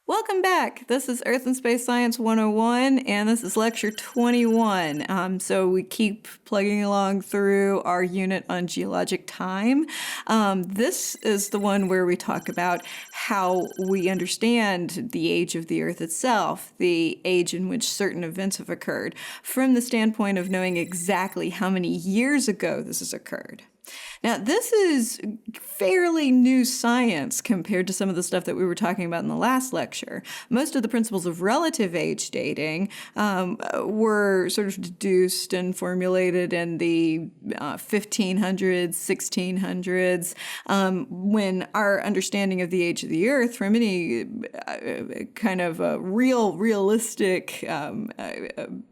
Welcome back. This is Earth and Space Science 101, and this is lecture 21. So we keep plugging along through our unit on geologic time. This is the one where we talk about how we understand the age of the Earth itself, the age in which certain events have occurred, from the standpoint of knowing exactly how many years ago this has occurred. Now, this is fairly new science compared to some of the stuff that we were talking about in the last lecture. Most of the principles of relative age dating were sort of deduced and formulated in the 1500s, 1600s, when our understanding of the age of the Earth from any kind of realistic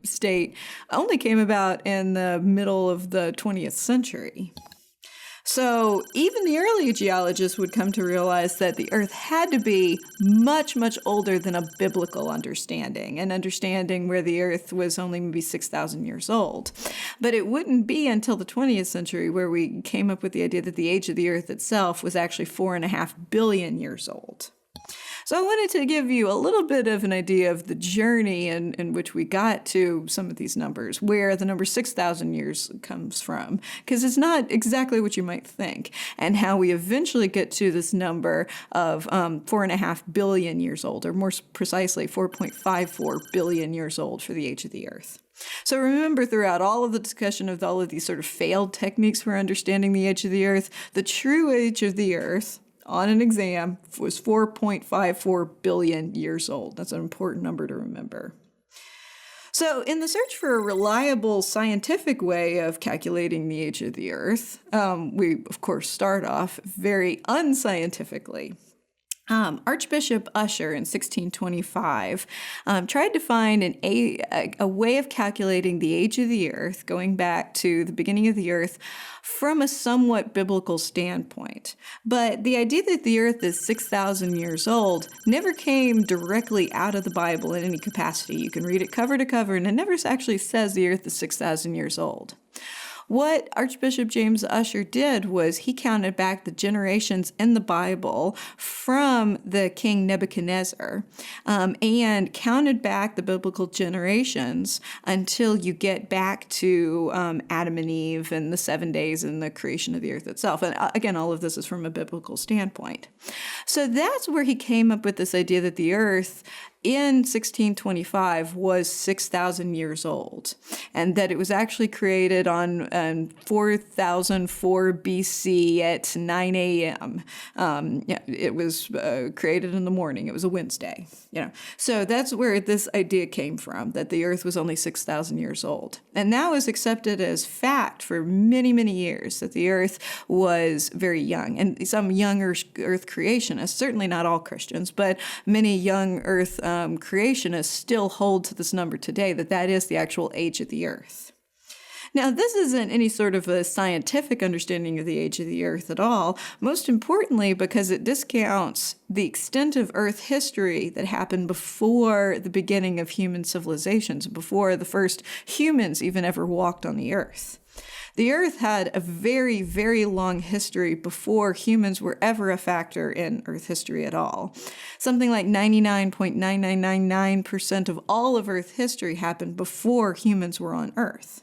state only came about in the middle of the 20th century. So even the early geologists would come to realize that the Earth had to be much, much older than a biblical understanding, an understanding where the Earth was only maybe 6,000 years old. But it wouldn't be until the 20th century where we came up with the idea that the age of the Earth itself was actually 4.5 billion years old. So I wanted to give you a little bit of an idea of the journey in which we got to some of these numbers, where the number 6,000 years comes from, because it's not exactly what you might think, and how we eventually get to this number of 4.5 billion years old, or more precisely 4.54 billion years old for the age of the Earth. So remember, throughout all of the discussion of all of these sort of failed techniques for understanding the age of the Earth, the true age of the Earth on an exam was 4.54 billion years old. That's an important number to remember. So in the search for a reliable scientific way of calculating the age of the Earth, we, of course, start off very unscientifically. Archbishop Usher in 1625 tried to find a way of calculating the age of the Earth, going back to the beginning of the Earth, from a somewhat biblical standpoint. But the idea that the Earth is 6,000 years old never came directly out of the Bible in any capacity. You can read it cover to cover, and it never actually says the Earth is 6,000 years old. What Archbishop James Usher did was he counted back the generations in the Bible from the king Nebuchadnezzar and counted back the biblical generations until you get back to Adam and Eve and the 7 days and the creation of the earth itself. And again, all of this is from a biblical standpoint. So that's where he came up with this idea that the earth in 1625 was 6,000 years old, and that it was actually created on 4004 BC at 9 a.m. It was created in the morning. It was a Wednesday. So that's where this idea came from, that the Earth was only 6,000 years old. And that was accepted as fact for many, many years, that the Earth was very young. And some young Earth creationists, certainly not all Christians, but many young Earth creationists still hold to this number today, that is the actual age of the Earth. Now, this isn't any sort of a scientific understanding of the age of the Earth at all, most importantly because it discounts the extent of Earth history that happened before the beginning of human civilizations, before the first humans even ever walked on the Earth. The Earth had a very, very long history before humans were ever a factor in Earth history at all. Something like 99.9999% of all of Earth history happened before humans were on Earth.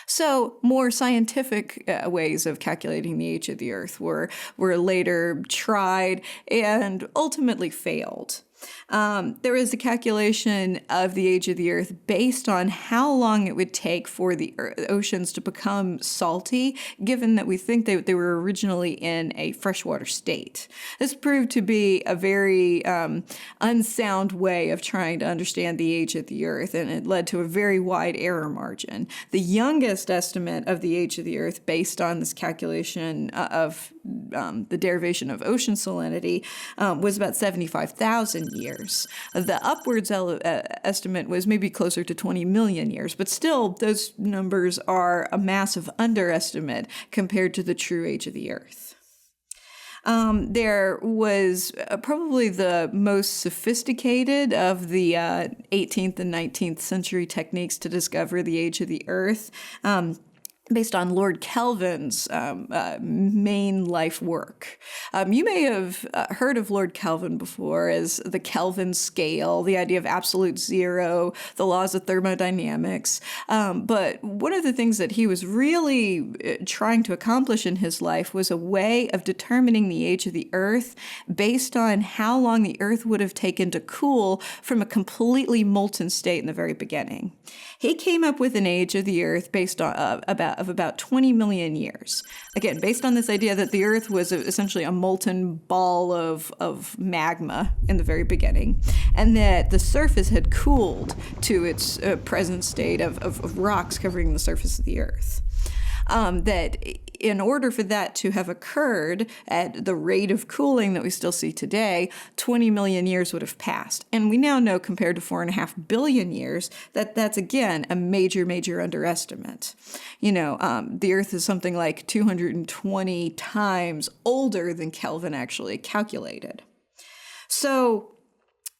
So more scientific ways of calculating the age of the Earth were later tried and ultimately failed. There is a calculation of the age of the Earth based on how long it would take for the oceans to become salty, given that we think they were originally in a freshwater state. This proved to be a very unsound way of trying to understand the age of the Earth, and it led to a very wide error margin. The youngest estimate of the age of the Earth, based on this calculation of the derivation of ocean salinity, was about 75,000 years. The upwards estimate was maybe closer to 20 million years, but still those numbers are a massive underestimate compared to the true age of the Earth. There was probably the most sophisticated of the 18th and 19th century techniques to discover the age of the Earth. based on Lord Kelvin's main life work. You may have heard of Lord Kelvin before as the Kelvin scale, the idea of absolute zero, the laws of thermodynamics. But one of the things that he was really trying to accomplish in his life was a way of determining the age of the Earth based on how long the Earth would have taken to cool from a completely molten state in the very beginning. He came up with an age of the Earth based on about 20 million years. Again, based on this idea that the Earth was essentially a molten ball of magma in the very beginning, and that the surface had cooled to its present state of rocks covering the surface of the Earth. That in order for that to have occurred at the rate of cooling that we still see today, 20 million years would have passed. And we now know, compared to 4.5 billion years, that that's, again, a major, major underestimate. The Earth is something like 220 times older than Kelvin actually calculated. So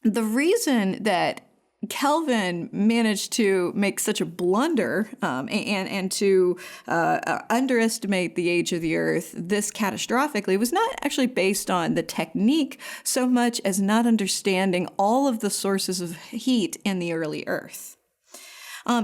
the reason that Kelvin managed to make such a blunder and to underestimate the age of the Earth this catastrophically was not actually based on the technique so much as not understanding all of the sources of heat in the early Earth.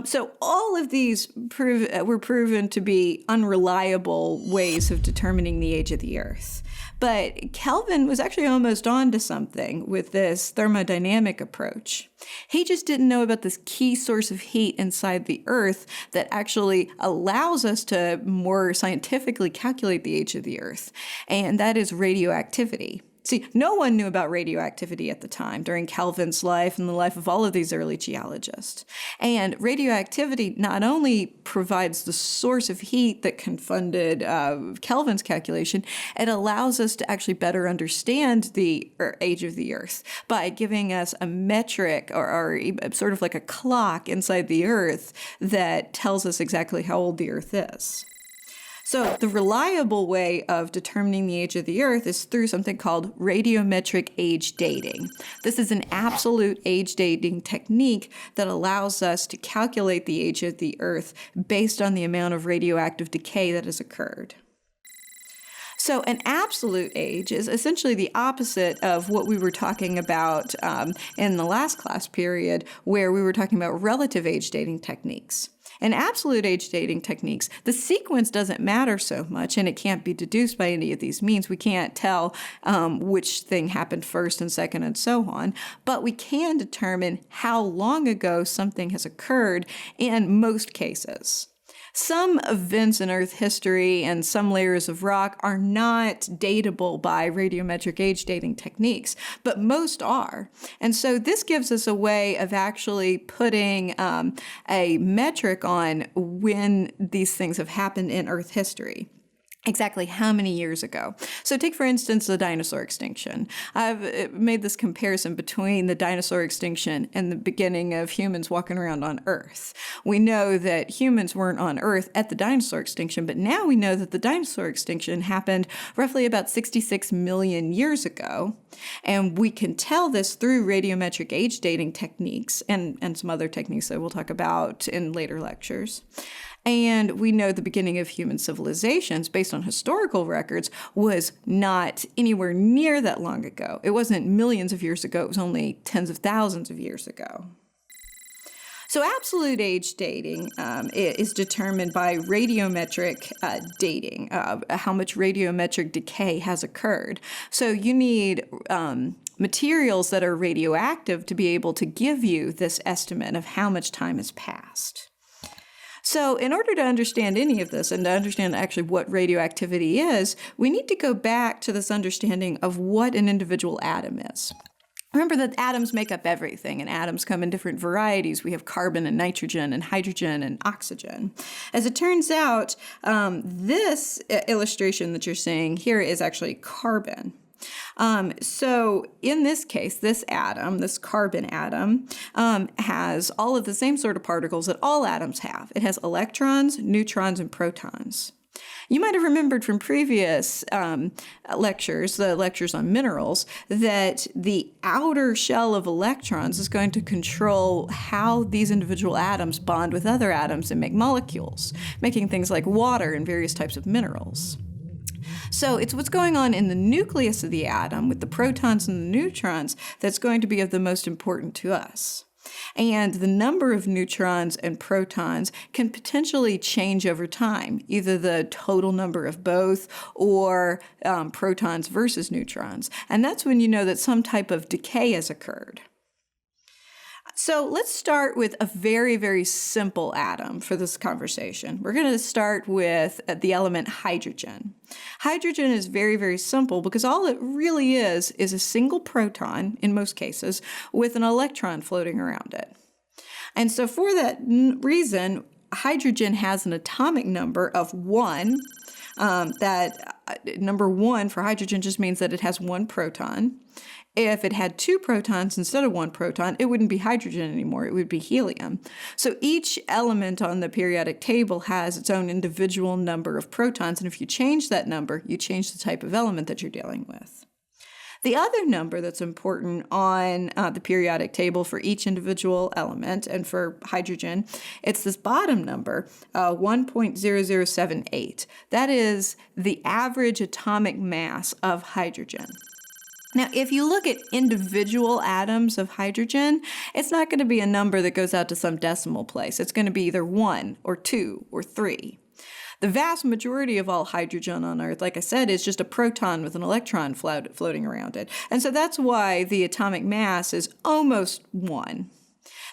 So all of these were proven to be unreliable ways of determining the age of the Earth. But Kelvin was actually almost on to something with this thermodynamic approach. He just didn't know about this key source of heat inside the Earth that actually allows us to more scientifically calculate the age of the Earth, and that is radioactivity. See, no one knew about radioactivity at the time during Kelvin's life and the life of all of these early geologists. And radioactivity not only provides the source of heat that confunded Kelvin's calculation, it allows us to actually better understand the age of the Earth by giving us a metric or sort of like a clock inside the Earth that tells us exactly how old the Earth is. So the reliable way of determining the age of the Earth is through something called radiometric age dating. This is an absolute age dating technique that allows us to calculate the age of the Earth based on the amount of radioactive decay that has occurred. So an absolute age is essentially the opposite of what we were talking about in the last class period, where we were talking about relative age dating techniques. In absolute age dating techniques, the sequence doesn't matter so much, and it can't be deduced by any of these means. We can't tell which thing happened first and second and so on, but we can determine how long ago something has occurred in most cases. Some events in Earth history and some layers of rock are not datable by radiometric age dating techniques, but most are. And so this gives us a way of actually putting a metric on when these things have happened in Earth history. Exactly how many years ago. So take, for instance, the dinosaur extinction. I've made this comparison between the dinosaur extinction and the beginning of humans walking around on Earth. We know that humans weren't on Earth at the dinosaur extinction, but now we know that the dinosaur extinction happened roughly about 66 million years ago. And we can tell this through radiometric age dating techniques and some other techniques that we'll talk about in later lectures. And we know the beginning of human civilizations, based on historical records, was not anywhere near that long ago. It wasn't millions of years ago, it was only tens of thousands of years ago. So absolute age dating is determined by radiometric dating, how much radiometric decay has occurred. So you need materials that are radioactive to be able to give you this estimate of how much time has passed. So in order to understand any of this and to understand actually what radioactivity is, we need to go back to this understanding of what an individual atom is. Remember that atoms make up everything, and atoms come in different varieties. We have carbon and nitrogen and hydrogen and oxygen. As it turns out, this illustration that you're seeing here is actually carbon. So in this case, this atom, this carbon atom, has all of the same sort of particles that all atoms have. It has electrons, neutrons, and protons. You might have remembered from previous lectures, the lectures on minerals, that the outer shell of electrons is going to control how these individual atoms bond with other atoms and make molecules, making things like water and various types of minerals. So it's what's going on in the nucleus of the atom with the protons and the neutrons that's going to be of the most importance to us. And the number of neutrons and protons can potentially change over time, either the total number of both or protons versus neutrons. And that's when you know that some type of decay has occurred. So let's start with a very, very simple atom for this conversation. We're going to start with the element hydrogen. Hydrogen is very, very simple because all it really is a single proton, in most cases, with an electron floating around it. And so for that reason, hydrogen has an atomic number of 1. Number 1 for hydrogen just means that it has 1 proton. If it had 2 protons instead of 1 proton, it wouldn't be hydrogen anymore, it would be helium. So each element on the periodic table has its own individual number of protons, and if you change that number, you change the type of element that you're dealing with. The other number that's important on the periodic table for each individual element, and for hydrogen, it's this bottom number, 1.0078. That is the average atomic mass of hydrogen. Now, if you look at individual atoms of hydrogen, it's not going to be a number that goes out to some decimal place. It's going to be either 1 or 2 or 3. The vast majority of all hydrogen on Earth, like I said, is just a proton with an electron floating around it. And so that's why the atomic mass is almost 1.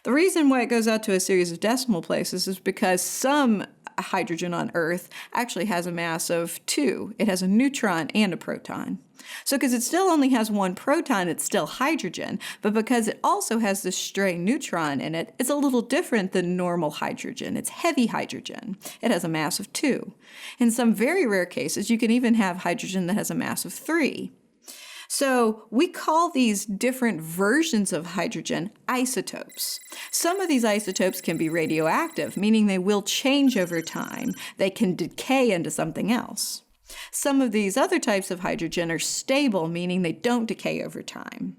The reason why it goes out to a series of decimal places is because some hydrogen on Earth actually has a mass of 2. It has a neutron and a proton. So because it still only has 1 proton, it's still hydrogen, but because it also has this stray neutron in it, it's a little different than normal hydrogen. It's heavy hydrogen. It has a mass of 2. In some very rare cases, you can even have hydrogen that has a mass of 3. So we call these different versions of hydrogen isotopes. Some of these isotopes can be radioactive, meaning they will change over time. They can decay into something else. Some of these other types of hydrogen are stable, meaning they don't decay over time.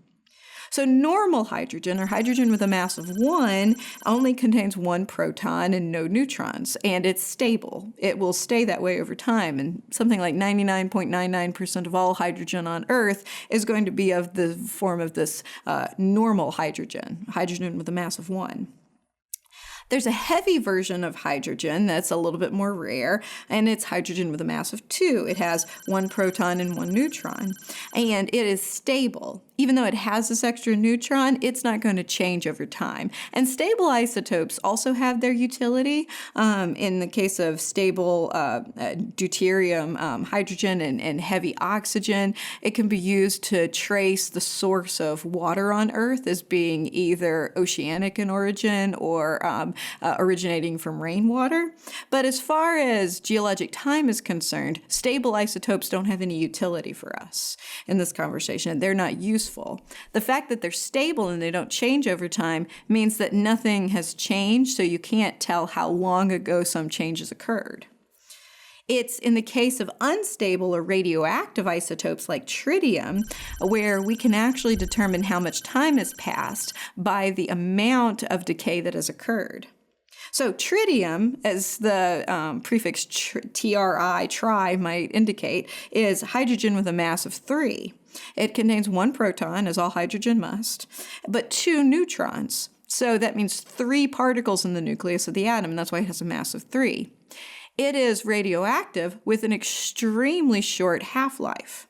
So normal hydrogen, or hydrogen with a mass of 1, only contains 1 proton and no neutrons, and it's stable. It will stay that way over time, and something like 99.99% of all hydrogen on Earth is going to be of the form of this normal hydrogen with a mass of 1. There's a heavy version of hydrogen that's a little bit more rare, and it's hydrogen with a mass of 2. It has 1 proton and 1 neutron, and it is stable. Even though it has this extra neutron, it's not going to change over time. And stable isotopes also have their utility. In the case of stable deuterium, hydrogen, and heavy oxygen, it can be used to trace the source of water on Earth as being either oceanic in origin or originating from rainwater. But as far as geologic time is concerned, stable isotopes don't have any utility for us in this conversation. They're not useful. The fact that they're stable and they don't change over time means that nothing has changed, so you can't tell how long ago some changes occurred. It's in the case of unstable or radioactive isotopes like tritium, where we can actually determine how much time has passed by the amount of decay that has occurred. So tritium, as the prefix tri might indicate, is hydrogen with a mass of 3. It contains 1 proton, as all hydrogen must, but 2 neutrons. So that means 3 particles in the nucleus of the atom, and that's why it has a mass of 3. It is radioactive with an extremely short half-life.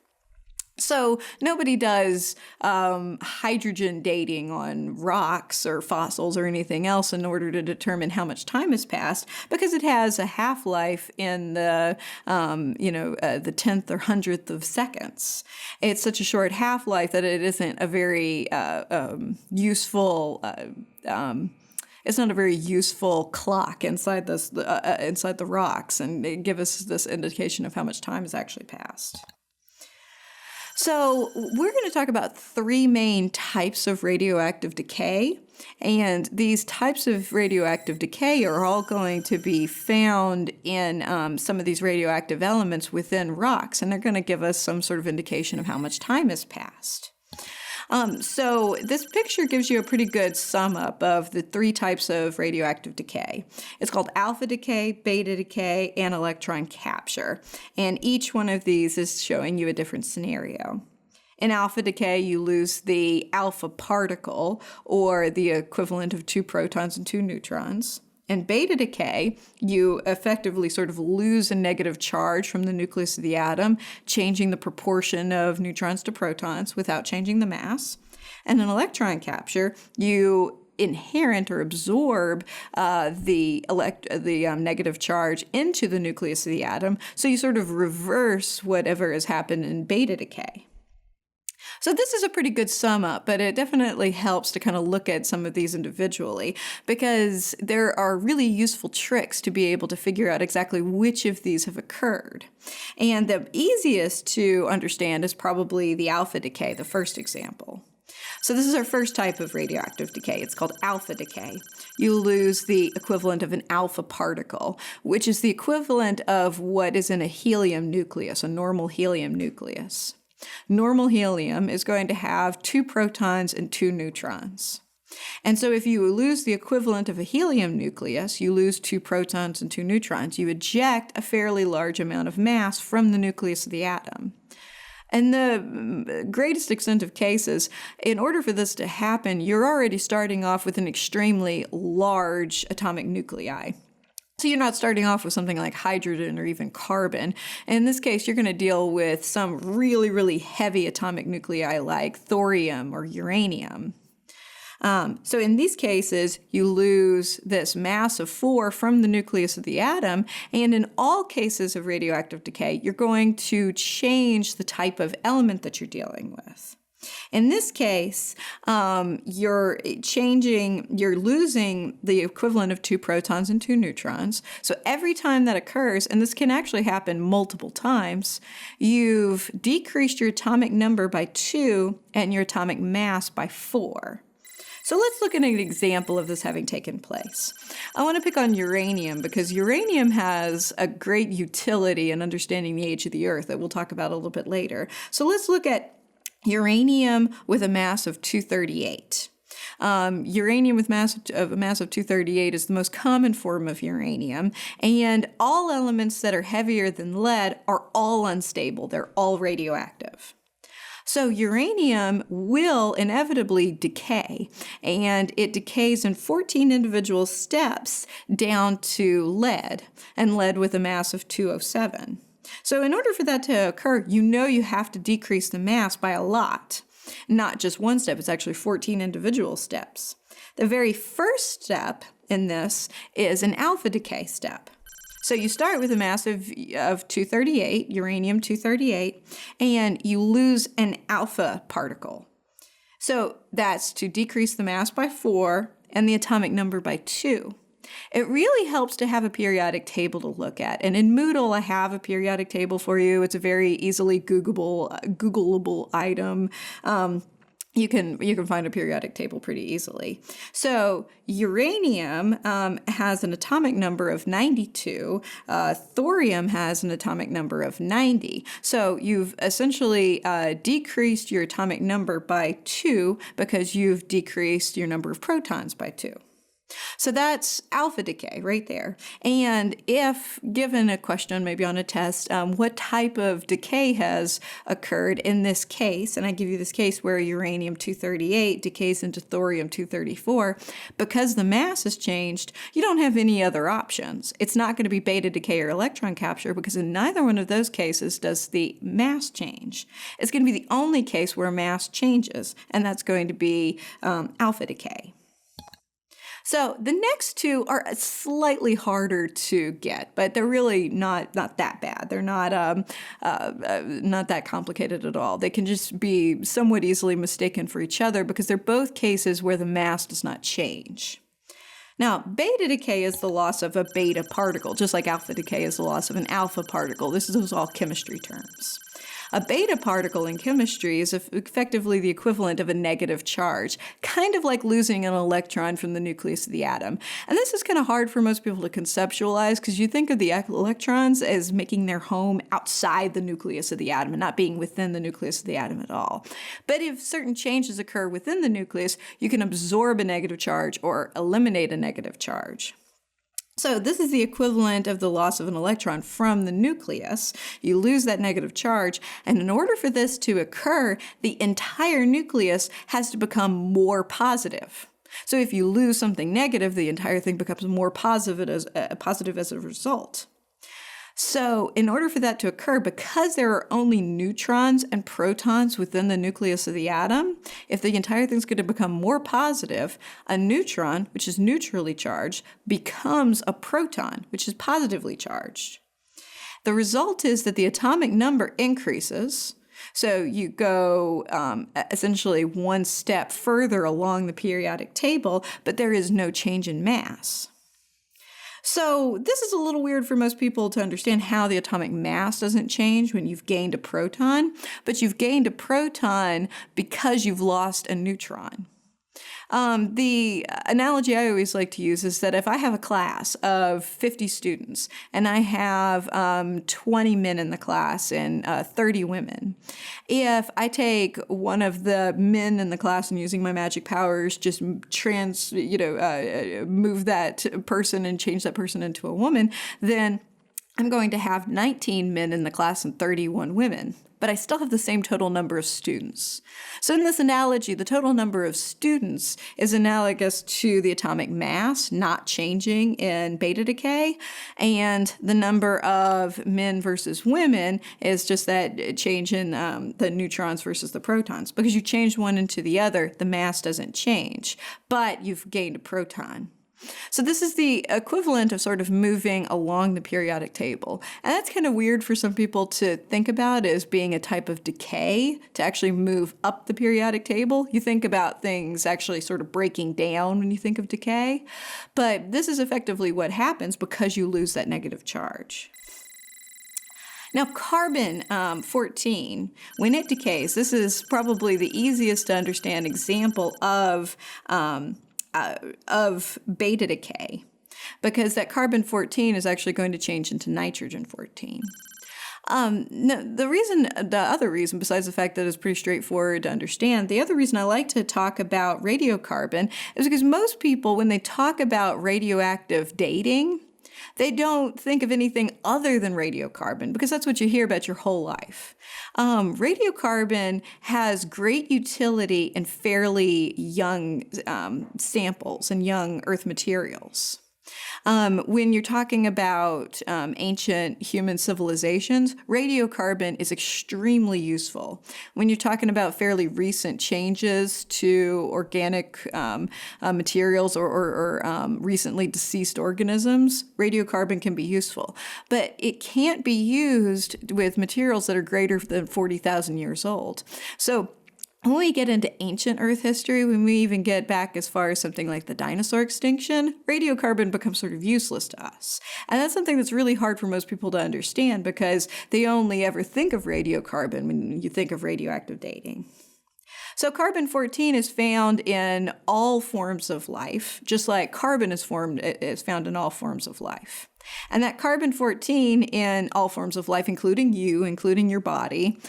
So nobody does hydrogen dating on rocks or fossils or anything else in order to determine how much time has passed, because it has a half-life in the the 10th or 100th of seconds. It's such a short half-life that it isn't a very useful. It's not a very useful clock inside inside the rocks, and it gives us this indication of how much time has actually passed. So we're going to talk about 3 main types of radioactive decay. And these types of radioactive decay are all going to be found in some of these radioactive elements within rocks, and they're going to give us some sort of indication of how much time has passed. So this picture gives you a pretty good sum up of the three types of radioactive decay. It's called alpha decay, beta decay, and electron capture. And each one of these is showing you a different scenario. In alpha decay, you lose the alpha particle, or the equivalent of 2 protons and 2 neutrons. In beta decay, you effectively sort of lose a negative charge from the nucleus of the atom, changing the proportion of neutrons to protons without changing the mass. And in electron capture, you inherent or absorb the negative charge into the nucleus of the atom, so you sort of reverse whatever has happened in beta decay. So this is a pretty good sum up, but it definitely helps to kind of look at some of these individually, because there are really useful tricks to be able to figure out exactly which of these have occurred. And the easiest to understand is probably the alpha decay, the first example. So this is our first type of radioactive decay. It's called alpha decay. You lose the equivalent of an alpha particle, which is the equivalent of what is in a helium nucleus, a normal helium nucleus. Normal helium is going to have 2 protons and 2 neutrons. And so if you lose the equivalent of a helium nucleus, you lose 2 protons and 2 neutrons, you eject a fairly large amount of mass from the nucleus of the atom. In the greatest extent of cases, in order for this to happen, you're already starting off with an extremely large atomic nuclei. So you're not starting off with something like hydrogen or even carbon. In this case, you're going to deal with some really, really heavy atomic nuclei like thorium or uranium. So in these cases, you lose this mass of 4 from the nucleus of the atom, and in all cases of radioactive decay, you're going to change the type of element that you're dealing with. In this case, you're losing the equivalent of 2 protons and 2 neutrons. So every time that occurs, and this can actually happen multiple times, you've decreased your atomic number by 2 and your atomic mass by 4. So let's look at an example of this having taken place. I want to pick on uranium because uranium has a great utility in understanding the age of the Earth that we'll talk about a little bit later. So let's look at uranium with a mass of 238. Uranium with a mass of 238 is the most common form of uranium, and all elements that are heavier than lead are all unstable. They're all radioactive. So uranium will inevitably decay, and it decays in 14 individual steps down to lead, and lead with a mass of 207. So in order for that to occur, you have to decrease the mass by a lot. Not just one step, it's actually 14 individual steps. The very first step in this is an alpha decay step. So you start with a mass of 238, uranium-238, and you lose an alpha particle. So that's to decrease the mass by 4 and the atomic number by 2. It really helps to have a periodic table to look at. And in Moodle, I have a periodic table for you. It's a very easily Googleable item. You can find a periodic table pretty easily. So uranium has an atomic number of 92. Thorium has an atomic number of 90. So you've essentially decreased your atomic number by 2 because you've decreased your number of protons by 2. So that's alpha decay right there. And if given a question, maybe on a test, what type of decay has occurred in this case, and I give you this case where uranium-238 decays into thorium-234, because the mass has changed, you don't have any other options. It's not going to be beta decay or electron capture because in neither one of those cases does the mass change. It's going to be the only case where mass changes, and that's going to be alpha decay. So the next two are slightly harder to get, but they're really not that bad. They're not that complicated at all. They can just be somewhat easily mistaken for each other because they're both cases where the mass does not change. Now, beta decay is the loss of a beta particle, just like alpha decay is the loss of an alpha particle. This is all chemistry terms. A beta particle in chemistry is effectively the equivalent of a negative charge, kind of like losing an electron from the nucleus of the atom. And this is kind of hard for most people to conceptualize because you think of the electrons as making their home outside the nucleus of the atom and not being within the nucleus of the atom at all. But if certain changes occur within the nucleus, you can absorb a negative charge or eliminate a negative charge. So this is the equivalent of the loss of an electron from the nucleus. You lose that negative charge, and in order for this to occur, the entire nucleus has to become more positive. So if you lose something negative, the entire thing becomes more positive as a result. So in order for that to occur, because there are only neutrons and protons within the nucleus of the atom, if the entire thing's going to become more positive, a neutron, which is neutrally charged, becomes a proton, which is positively charged. The result is that the atomic number increases. So you go essentially one step further along the periodic table, but there is no change in mass. So this is a little weird for most people to understand how the atomic mass doesn't change when you've gained a proton, but you've gained a proton because you've lost a neutron. The analogy I always like to use is that if I have a class of 50 students and I have 20 men in the class and 30 women, if I take one of the men in the class and using my magic powers just move that person and change that person into a woman, then I'm going to have 19 men in the class and 31 women. But I still have the same total number of students. So in this analogy, the total number of students is analogous to the atomic mass not changing in beta decay, and the number of men versus women is just that change in the neutrons versus the protons. Because you change one into the other, the mass doesn't change, but you've gained a proton. So this is the equivalent of sort of moving along the periodic table. And that's kind of weird for some people to think about as being a type of decay, to actually move up the periodic table. You think about things actually sort of breaking down when you think of decay. But this is effectively what happens because you lose that negative charge. Now, carbon-14, when it decays, this is probably the easiest to understand example of beta decay, because that carbon-14 is actually going to change into nitrogen-14. The other reason, besides the fact that it's pretty straightforward to understand, the other reason I like to talk about radiocarbon is because most people, when they talk about radioactive dating, they don't think of anything other than radiocarbon, because that's what you hear about your whole life. Radiocarbon has great utility in fairly young samples and young Earth materials. When you're talking about ancient human civilizations, radiocarbon is extremely useful. When you're talking about fairly recent changes to organic materials or recently deceased organisms, radiocarbon can be useful. But it can't be used with materials that are greater than 40,000 years old. So when we get into ancient Earth history, when we even get back as far as something like the dinosaur extinction, radiocarbon becomes sort of useless to us. And that's something that's really hard for most people to understand because they only ever think of radiocarbon when you think of radioactive dating. So carbon-14 is found in all forms of life, just like carbon is found in all forms of life. And that carbon-14 in all forms of life, including you, including your body,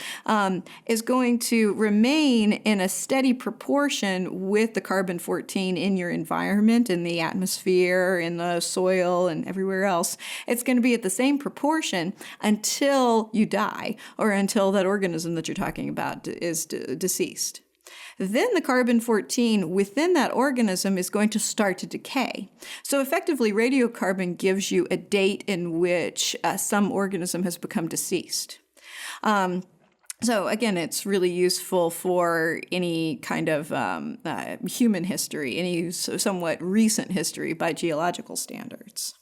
is going to remain in a steady proportion with the carbon-14 in your environment, in the atmosphere, in the soil, and everywhere else. It's going to be at the same proportion until you die, or until that organism that you're talking about is deceased. Then the carbon-14 within that organism is going to start to decay. So effectively, radiocarbon gives you a date in which some organism has become deceased. So again, it's really useful for any kind of human history, any somewhat recent history by geological standards.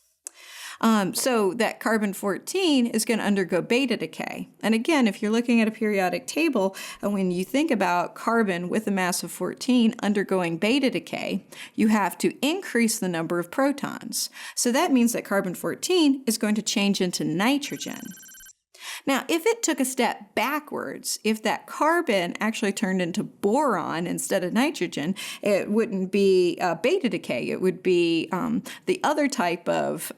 So that carbon-14 is going to undergo beta decay. And again, if you're looking at a periodic table, and when you think about carbon with a mass of 14 undergoing beta decay, you have to increase the number of protons. So that means that carbon-14 is going to change into nitrogen. Now, if it took a step backwards, if that carbon actually turned into boron instead of nitrogen, it wouldn't be beta decay. It would be the other type of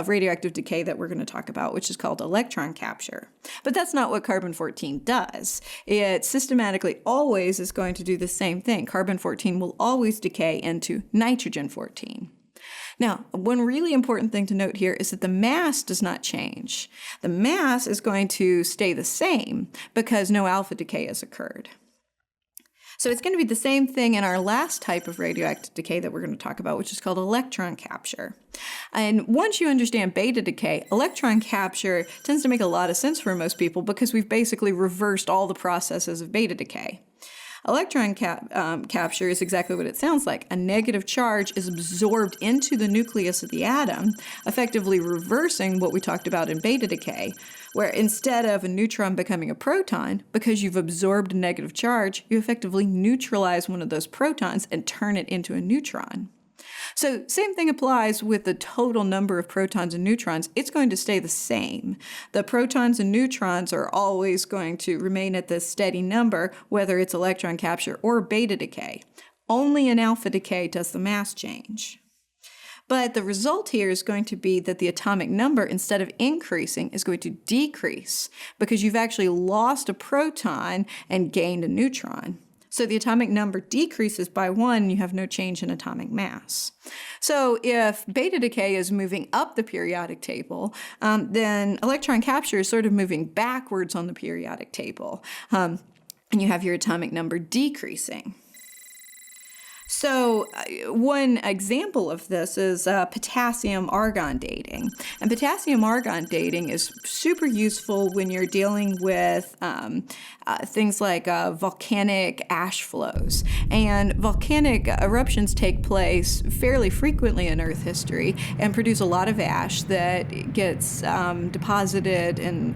radioactive decay that we're going to talk about, which is called electron capture. But that's not what carbon-14 does. It systematically always is going to do the same thing. Carbon-14 will always decay into nitrogen-14. Now, one really important thing to note here is that the mass does not change. The mass is going to stay the same because no alpha decay has occurred. So it's going to be the same thing in our last type of radioactive decay that we're going to talk about, which is called electron capture. And once you understand beta decay, electron capture tends to make a lot of sense for most people because we've basically reversed all the processes of beta decay. Electron capture is exactly what it sounds like. A negative charge is absorbed into the nucleus of the atom, effectively reversing what we talked about in beta decay, where instead of a neutron becoming a proton, because you've absorbed a negative charge, you effectively neutralize one of those protons and turn it into a neutron. So same thing applies with the total number of protons and neutrons. It's going to stay the same. The protons and neutrons are always going to remain at this steady number, whether it's electron capture or beta decay. Only in alpha decay does the mass change. But the result here is going to be that the atomic number, instead of increasing, is going to decrease because you've actually lost a proton and gained a neutron. So the atomic number decreases by 1, and you have no change in atomic mass. So if beta decay is moving up the periodic table, then electron capture is sort of moving backwards on the periodic table, and you have your atomic number decreasing. So one example of this is potassium-argon dating. And potassium-argon dating is super useful when you're dealing with things like volcanic ash flows. And volcanic eruptions take place fairly frequently in Earth history and produce a lot of ash that gets deposited in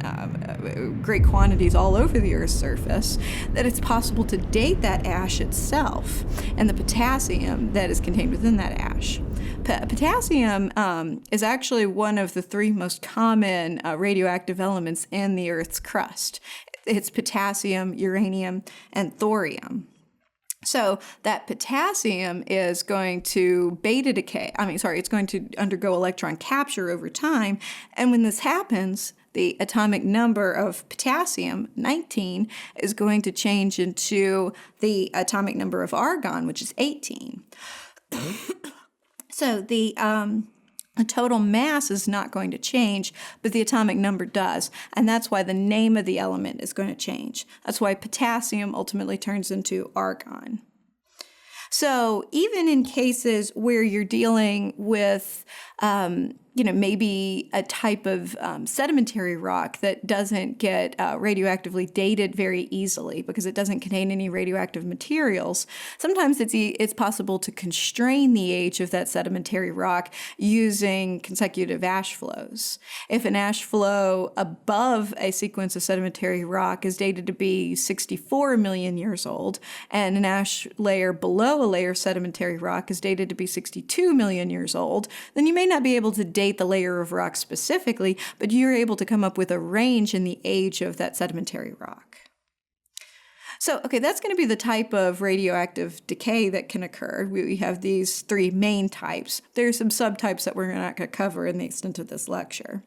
great quantities all over the Earth's surface, that it's possible to date that ash itself and the potassium that is contained within that ash. Potassium is actually one of the 3 most common radioactive elements in the Earth's crust. It's potassium, uranium, and thorium. So that potassium is going to it's going to undergo electron capture over time. And when this happens, the atomic number of potassium, 19, is going to change into the atomic number of argon, which is 18. So the total mass is not going to change, but the atomic number does. And that's why the name of the element is going to change. That's why potassium ultimately turns into argon. So even in cases where you're dealing with maybe a type of sedimentary rock that doesn't get radioactively dated very easily because it doesn't contain any radioactive materials, sometimes it's possible to constrain the age of that sedimentary rock using consecutive ash flows. If an ash flow above a sequence of sedimentary rock is dated to be 64 million years old, and an ash layer below a layer of sedimentary rock is dated to be 62 million years old, then you may not be able to date the layer of rock specifically, but you're able to come up with a range in the age of that sedimentary rock. So, that's going to be the type of radioactive decay that can occur. We have these 3 main types. There are some subtypes that we're not going to cover in the extent of this lecture.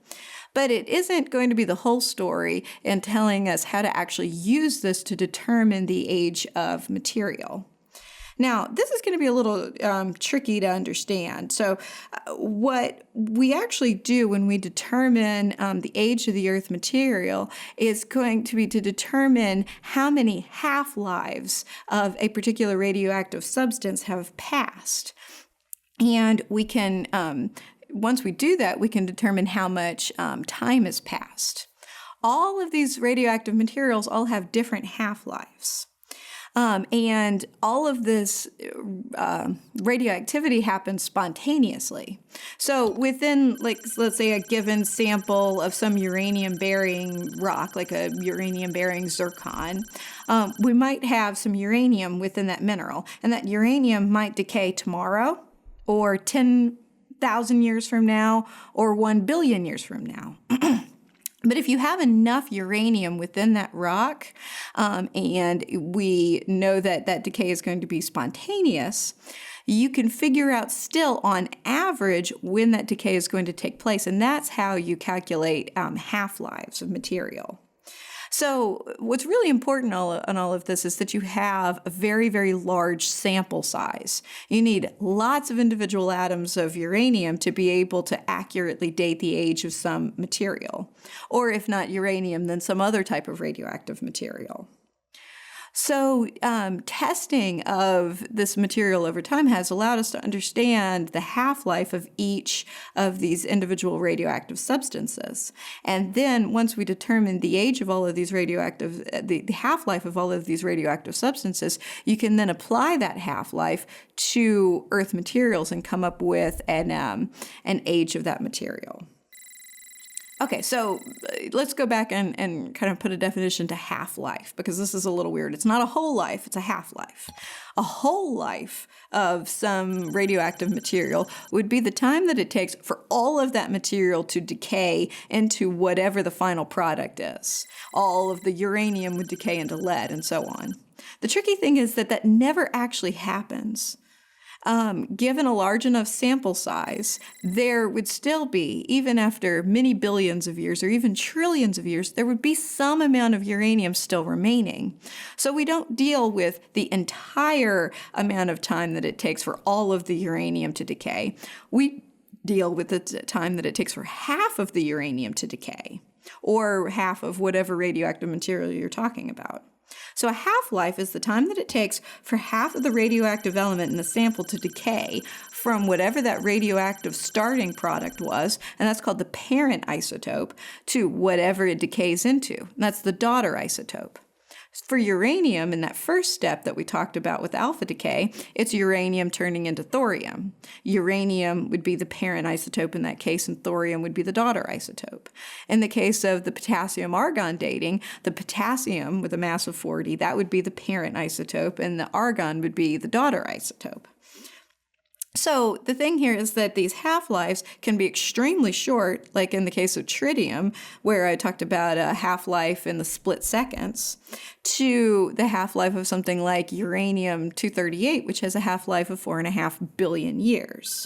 But it isn't going to be the whole story in telling us how to actually use this to determine the age of material. Now, this is going to be a little tricky to understand. So what we actually do when we determine the age of the Earth material is going to be to determine how many half-lives of a particular radioactive substance have passed. And we can, once we do that, we can determine how much time has passed. All of these radioactive materials all have different half-lives. And all of this radioactivity happens spontaneously. So within, let's say a given sample of some uranium-bearing rock, like a uranium-bearing zircon, we might have some uranium within that mineral. And that uranium might decay tomorrow, or 10,000 years from now, or 1 billion years from now. But if you have enough uranium within that rock, and we know that that decay is going to be spontaneous, you can figure out still on average when that decay is going to take place. And that's how you calculate half-lives of material. So what's really important on all of this is that you have a very, very large sample size. You need lots of individual atoms of uranium to be able to accurately date the age of some material. Or if not uranium, then some other type of radioactive material. So testing of this material over time has allowed us to understand the half-life of each of these individual radioactive substances. And then once we determine the age of all of these the half-life of all of these radioactive substances, you can then apply that half-life to Earth materials and come up with an age of that material. Okay, so let's go back and kind of put a definition to half-life, because this is a little weird. It's not a whole life, it's a half-life. A whole life of some radioactive material would be the time that it takes for all of that material to decay into whatever the final product is. All of the uranium would decay into lead and so on. The tricky thing is that that never actually happens. Given a large enough sample size, there would still be, even after many billions of years or even trillions of years, there would be some amount of uranium still remaining. So we don't deal with the entire amount of time that it takes for all of the uranium to decay. We deal with the time that it takes for half of the uranium to decay, or half of whatever radioactive material you're talking about. So a half-life is the time that it takes for half of the radioactive element in the sample to decay from whatever that radioactive starting product was, and that's called the parent isotope, to whatever it decays into. And that's the daughter isotope. For uranium, in that first step that we talked about with alpha decay, it's uranium turning into thorium. Uranium would be the parent isotope in that case, and thorium would be the daughter isotope. In the case of the potassium-argon dating, the potassium with a mass of 40, that would be the parent isotope, and the argon would be the daughter isotope. So the thing here is that these half-lives can be extremely short, like in the case of tritium, where I talked about a half-life in the split seconds, to the half-life of something like uranium-238, which has a half-life of 4.5 billion years.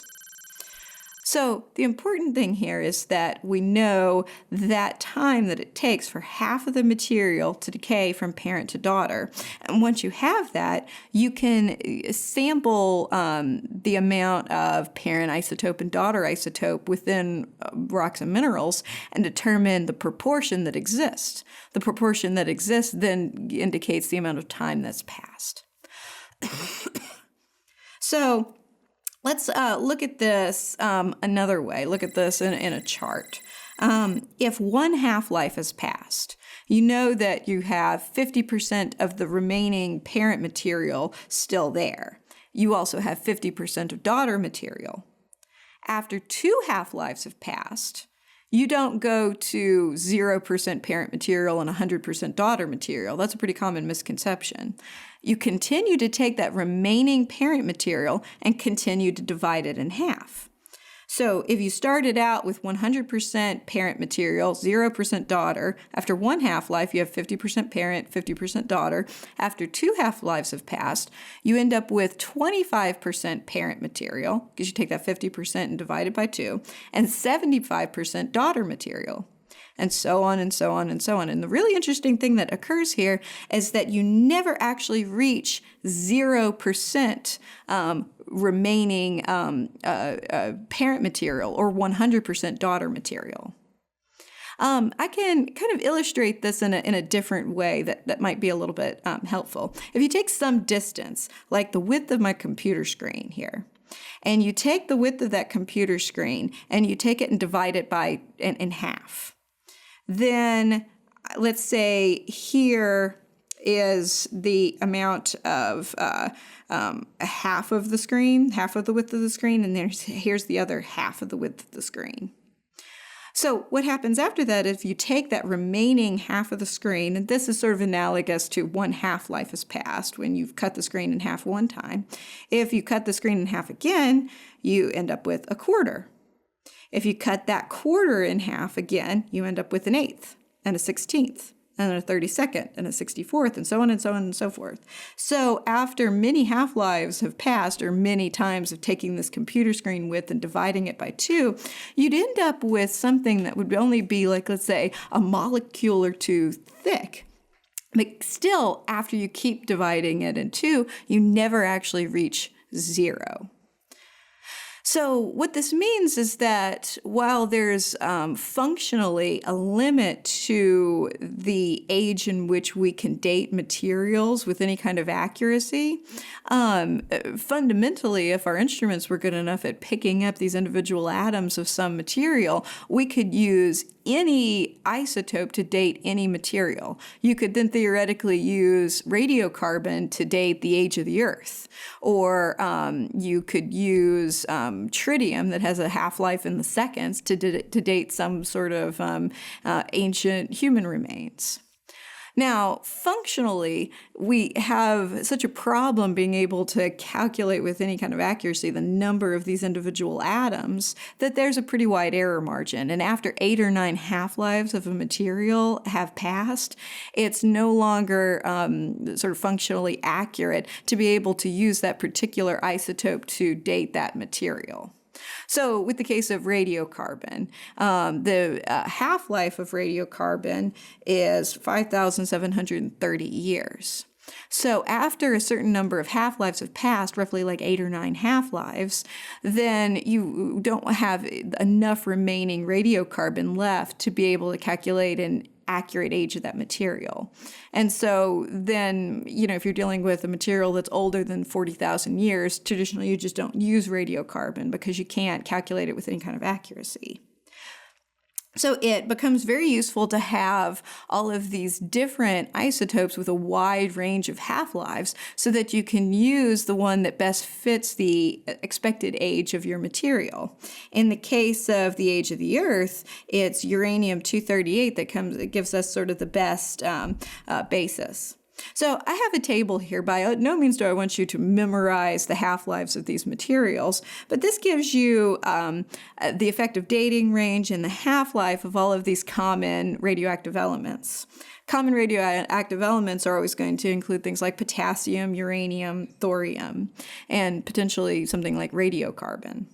So the important thing here is that we know that time that it takes for half of the material to decay from parent to daughter. And once you have that, you can sample the amount of parent isotope and daughter isotope within rocks and minerals and determine the proportion that exists. The proportion that exists then indicates the amount of time that's passed. So let's look at this another way. Look at this in a chart. If one half-life has passed, you know that you have 50% of the remaining parent material still there. You also have 50% of daughter material. After 2 half-lives have passed, you don't go to 0% parent material and 100% daughter material. That's a pretty common misconception. You continue to take that remaining parent material and continue to divide it in half. So if you started out with 100% parent material, 0% daughter, after 1 half-life you have 50% parent, 50% daughter. After 2 half-lives have passed, you end up with 25% parent material, because you take that 50% and divide it by 2, and 75% daughter material. And so on and so on and so on. And the really interesting thing that occurs here is that you never actually reach 0% remaining parent material or 100% daughter material. I can kind of illustrate this in a different way that might be a little bit helpful. If you take some distance, like the width of my computer screen here, and you take the width of that computer screen and you take it and divide it by in half, then let's say here is the amount of half of the screen, half of the width of the screen, and here's the other half of the width of the screen. So what happens after that is you take that remaining half of the screen, and this is sort of analogous to 1 half-life has passed when you've cut the screen in half one time. If you cut the screen in half again, you end up with 1/4. If you cut that quarter in half again, you end up with an eighth and a 16th and a 32nd and a 64th and so on and so on and so forth. So after many half-lives have passed, or many times of taking this computer screen width and dividing it by 2, you'd end up with something that would only be like, let's say, a molecule or 2 thick. But still, after you keep dividing it in 2, you never actually reach 0. So what this means is that while there's functionally a limit to the age in which we can date materials with any kind of accuracy, fundamentally, if our instruments were good enough at picking up these individual atoms of some material, we could use any isotope to date any material. You could then theoretically use radiocarbon to date the age of the Earth, or you could use tritium that has a half-life in the seconds to date some sort of ancient human remains. Now, functionally, we have such a problem being able to calculate with any kind of accuracy the number of these individual atoms that there's a pretty wide error margin. And after 8 or 9 half-lives of a material have passed, it's no longer sort of functionally accurate to be able to use that particular isotope to date that material. So with the case of radiocarbon, the half-life of radiocarbon is 5,730 years. So after a certain number of half-lives have passed, roughly like 8 or 9 half-lives, then you don't have enough remaining radiocarbon left to be able to calculate an accurate age of that material. And so then, if you're dealing with a material that's older than 40,000 years, traditionally you just don't use radiocarbon because you can't calculate it with any kind of accuracy. So it becomes very useful to have all of these different isotopes with a wide range of half-lives so that you can use the one that best fits the expected age of your material. In the case of the age of the Earth, it's uranium-238 that gives us sort of the best basis. So I have a table here. By no means do I want you to memorize the half-lives of these materials, but this gives you the effective dating range and the half-life of all of these common radioactive elements. Common radioactive elements are always going to include things like potassium, uranium, thorium, and potentially something like radiocarbon.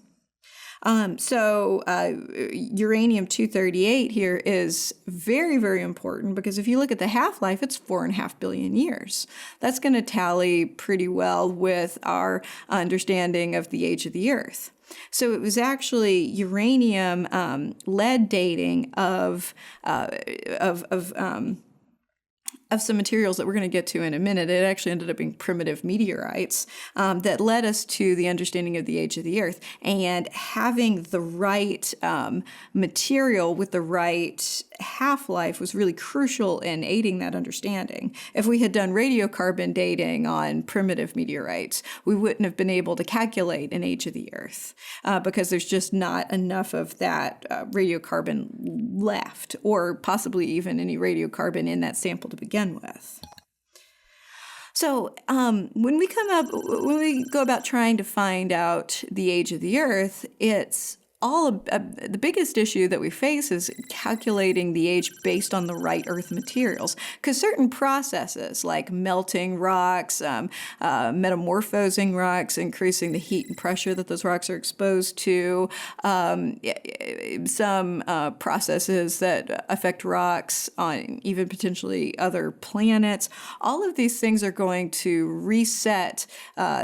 Uranium-238 here is very, very important because if you look at the half-life, it's 4.5 billion years. That's going to tally pretty well with our understanding of the age of the Earth. So it was actually uranium lead dating of some materials that we're going to get to in a minute. It actually ended up being primitive meteorites that led us to the understanding of the age of the Earth. And having the right material with the right half-life was really crucial in aiding that understanding. If we had done radiocarbon dating on primitive meteorites, we wouldn't have been able to calculate an age of the Earth because there's just not enough of that radiocarbon left, or possibly even any radiocarbon in that sample to begin with. So when we go about trying to find out the age of the Earth, it's the biggest issue that we face is calculating the age based on the right Earth materials, because certain processes like melting rocks, metamorphosing rocks, increasing the heat and pressure that those rocks are exposed to, some processes that affect rocks on even potentially other planets, all of these things are going to reset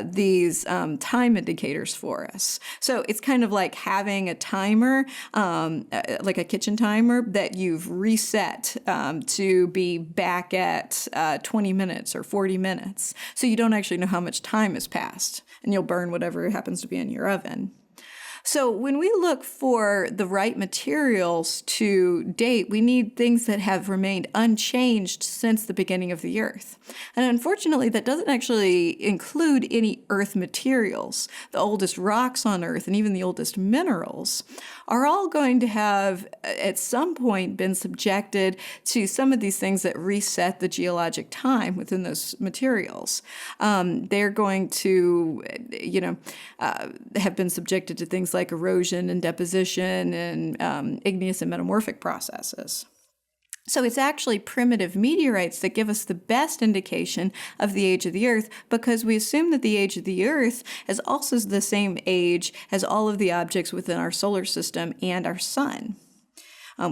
these time indicators for us. So it's kind of like having a timer, like a kitchen timer, that you've reset to be back at 20 minutes or 40 minutes. So you don't actually know how much time has passed, and you'll burn whatever happens to be in your oven. So when we look for the right materials to date, we need things that have remained unchanged since the beginning of the Earth. And unfortunately, that doesn't actually include any Earth materials. The oldest rocks on Earth and even the oldest minerals are all going to have at some point been subjected to some of these things that reset the geologic time within those materials. They're going to, have been subjected to things things like erosion and deposition and igneous and metamorphic processes. So it's actually primitive meteorites that give us the best indication of the age of the Earth, because we assume that the age of the Earth is also the same age as all of the objects within our solar system and our sun,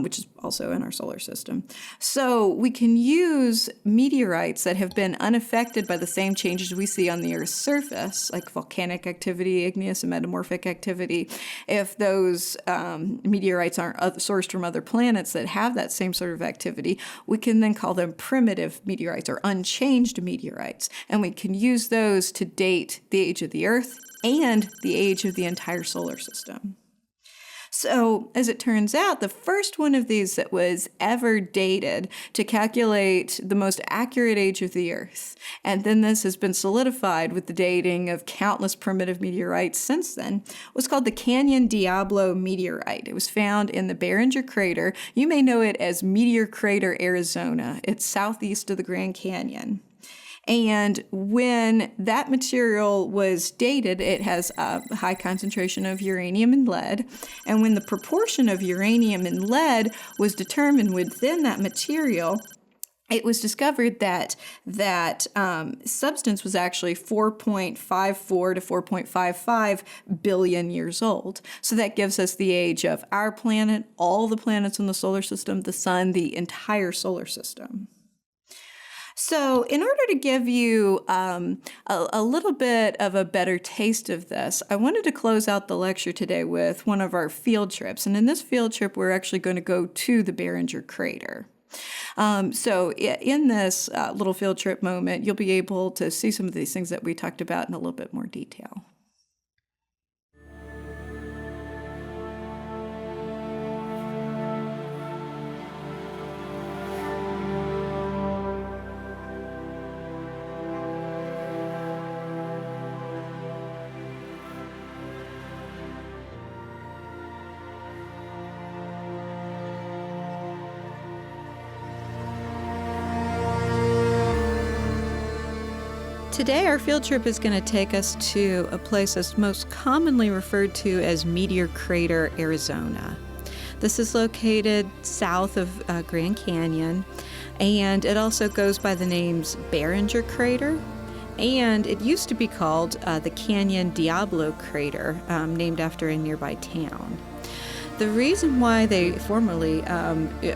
which is also in our solar system. So we can use meteorites that have been unaffected by the same changes we see on the Earth's surface, like volcanic activity, igneous and metamorphic activity. If those meteorites aren't sourced from other planets that have that same sort of activity, we can then call them primitive meteorites or unchanged meteorites. And we can use those to date the age of the Earth and the age of the entire solar system. So, as it turns out, the first one of these that was ever dated to calculate the most accurate age of the Earth, and then this has been solidified with the dating of countless primitive meteorites since then, was called the Canyon Diablo meteorite. It was found in the Barringer Crater. You may know it as Meteor Crater, Arizona. It's southeast of the Grand Canyon. And when that material was dated, it has a high concentration of uranium and lead. And when the proportion of uranium and lead was determined within that material, it was discovered that substance was actually 4.54 to 4.55 billion years old. So that gives us the age of our planet, all the planets in the solar system, the sun, the entire solar system. So in order to give you a little bit of a better taste of this, I wanted to close out the lecture today with one of our field trips. And in this field trip, we're actually going to go to the Barringer Crater. So in this little field trip moment, you'll be able to see some of these things that we talked about in a little bit more detail. Today, our field trip is going to take us to a place that's most commonly referred to as Meteor Crater, Arizona. This is located south of Grand Canyon, and it also goes by the names Barringer Crater, and it used to be called the Canyon Diablo Crater, named after a nearby town. The reason why they formerly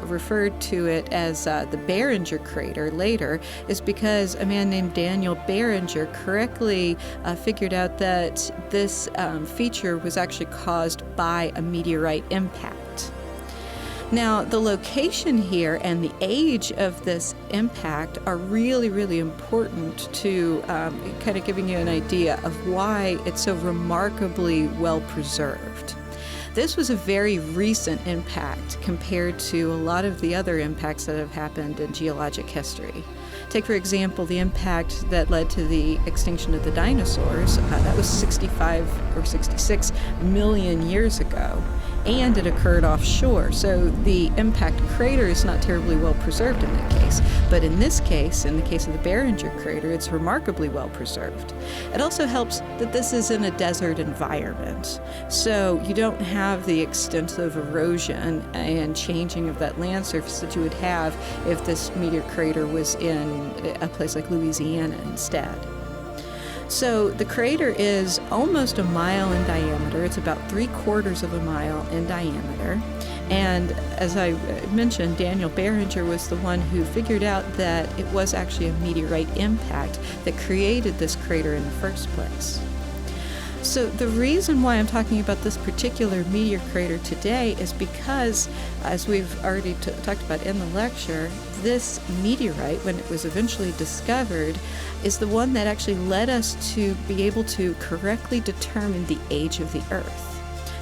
referred to it as the Barringer Crater later is because a man named Daniel Barringer correctly figured out that this feature was actually caused by a meteorite impact. Now, the location here and the age of this impact are really, really important to kind of giving you an idea of why it's so remarkably well preserved. This was a very recent impact compared to a lot of the other impacts that have happened in geologic history. Take, for example, the impact that led to the extinction of the dinosaurs. That was 65 or 66 million years ago, and it occurred offshore. So the impact crater is not terribly well preserved in that case. But in this case, in the case of the Barringer Crater, it's remarkably well preserved. It also helps that this is in a desert environment. So you don't have the extensive erosion and changing of that land surface that you would have if this meteor crater was in a place like Louisiana instead. So the crater is almost a mile in diameter. It's about 3/4 of a mile in diameter. And as I mentioned, Daniel Barringer was the one who figured out that it was actually a meteorite impact that created this crater in the first place. So the reason why I'm talking about this particular meteor crater today is because, as we've already talked about in the lecture, this meteorite, when it was eventually discovered, is the one that actually led us to be able to correctly determine the age of the Earth.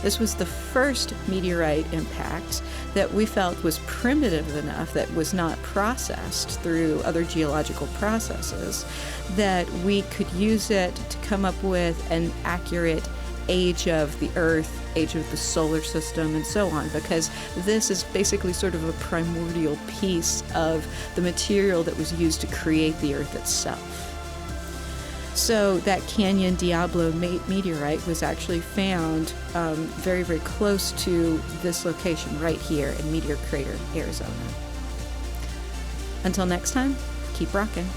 This was the first meteorite impact that we felt was primitive enough, that was not processed through other geological processes, that we could use it to come up with an accurate age of the Earth, age of the solar system, and so on, because this is basically sort of a primordial piece of the material that was used to create the Earth itself. So that Canyon Diablo meteorite was actually found very, very close to this location right here in Meteor Crater, Arizona. Until next time, keep rocking.